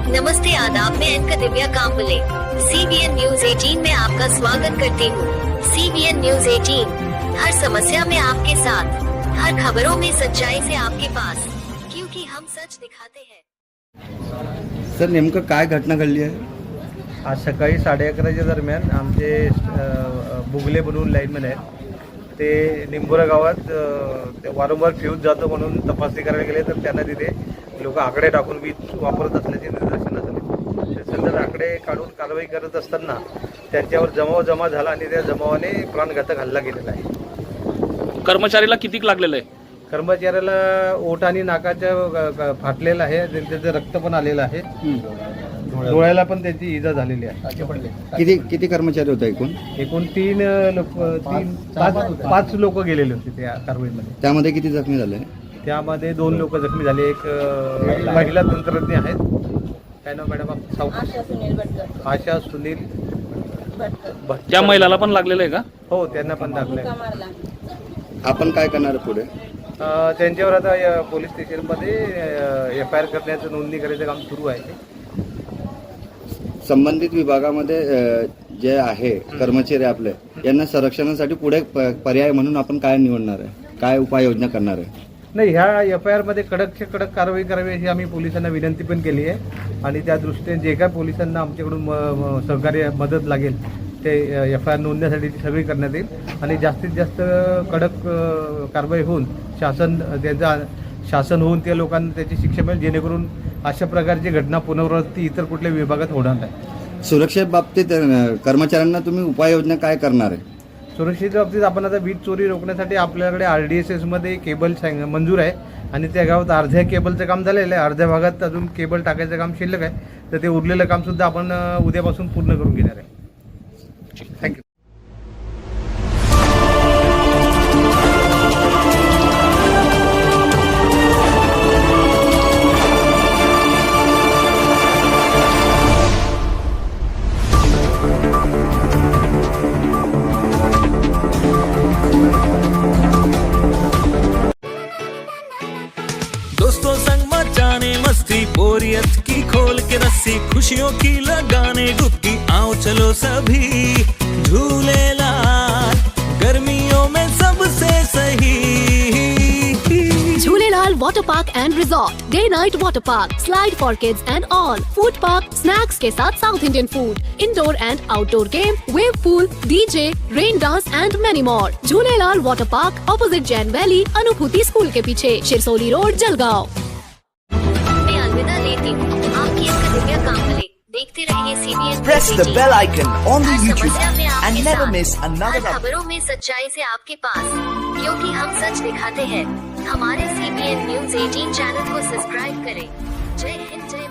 नमस्ते आदाब, मैं एंकर दिव्या Kamble CBN news 18 में आपका स्वागत करती हूँ। CBN न्यूज 18 हर समस्या में आपके साथ, हर खबरों में सच्चाई से आपके पास, क्योंकि हम सच दिखाते हैं। सर नेमकं काय घटना घडली आहे? आज सकाळी 11:30च्या दरम्यान आमचे बुगले बनवून लाईनमॅन आहेत, ते निंबोरा गावात ते वारंवार फ्यूज जातो म्हणून तपासणी करायला गेले, तर त्यांना तिथे लोक आकडे टाकून वीज वापरत असल्याचे निदर्शनास आले। ते सदर आकडे काढून कारवाई करत असताना त्यांच्यावर जमा झाला आणि त्या जमावाने प्राणघातक हल्ला केलेला आहे। कर्मचारीला किती लागलेलं आहे? कर्मचाऱ्याला ओठ आणि नाकाच्या फाटलेलं आहे, त्याचं रक्त पण आलेलं आहे, डोळ्याला पण त्याची इजा झालेली आहे। किती कर्मचारी होते एकूण? एकूण 5 लोक गेलेले होते त्या कारवाईमध्ये। त्यामध्ये किती जखमी झाले? त्यामध्ये 2 लोक जखमी झाले, एक महिला तंत्रज्ञ आहेत, काय नाव मॅडम? आशा सुनील भटकर। त्या महिलाला पण लागलेलं आहे का? हो, त्यांना पण लागलंय। आपण काय करणार पुढे? त्यांच्यावर आता पोलीस स्टेशनमध्ये FIR करण्याचं, नोंदणी करायचं काम सुरू आहे। संबंधित विभागामध्ये जे आहे कर्मचारी आपले, यांना संरक्षणासाठी पुढे पर्याय म्हणून आपण काय निवडणार आहे, काय उपाययोजना करणार आहे? नाही, ह्या FIR मध्ये कडकच्या कडक कारवाई करावी अशी आम्ही पोलिसांना विनंती पण केली आहे, आणि त्या दृष्टीने जे काय पोलिसांना आमच्याकडून सहकार्य मदत लागेल ते FIR नोंदण्यासाठी ती सगळी करण्यात येईल, आणि जास्तीत जास्त कडक कारवाई होऊन शासन होऊन त्या लोकांना त्याची शिक्षा मिळेल, जेणेकरून अशा प्रकारची घटना पुनरावृत्ती इतर कुठल्या विभागात होणार नाही। सुरक्षे बाबतीत कर्मचाऱ्यांना तुम्ही उपाययोजना काय करणार आहे? सुरक्षेच्या बाबतीत आपण आता वीज चोरी रोखण्यासाठी आपल्याकडे RDSS मध्ये केबल मंजूर आहे, आणि त्या गावात अर्ध्या केबलचं काम झालेलं आहे, अर्ध्या भागात अजून केबल टाकायचं काम शिल्लक आहे, तर ते उरलेलं काम सुद्धा आपण उद्यापासून पूर्ण करून घेणार आहे। थँक्यू। दोस्तों संग मचाने मस्ती, बोरियत की खोल के रस्सी, खुशियों की लगाने डुबकी, आओ चलो सभी झूलेलाल, गर्मियों में सबसे सही। Jhulelal water park and resort, day night water park, slide for kids and all, food park, snacks के साथ south Indian food, indoor and outdoor game, wave pool, DJ, rain dance and many more. Jhulelal water park, opposite Jain valley, Anubhuti school के पीछे, Shirsoli road, Jalgaon. मैं अलविदा लेती हूँ, आपकी anchor दिव्या कांबले। देखते रहिए CBN Press the bell icon on the her YouTube समस्या में app आपके and never साथ, miss another हर update. खबरों में सच्चाई से आपके पास, क्योंकि हम सच दिखाते हैं। हमारे CBN न्यूज 18 चैनल को सब्सक्राइब करें। जय हिंद, जय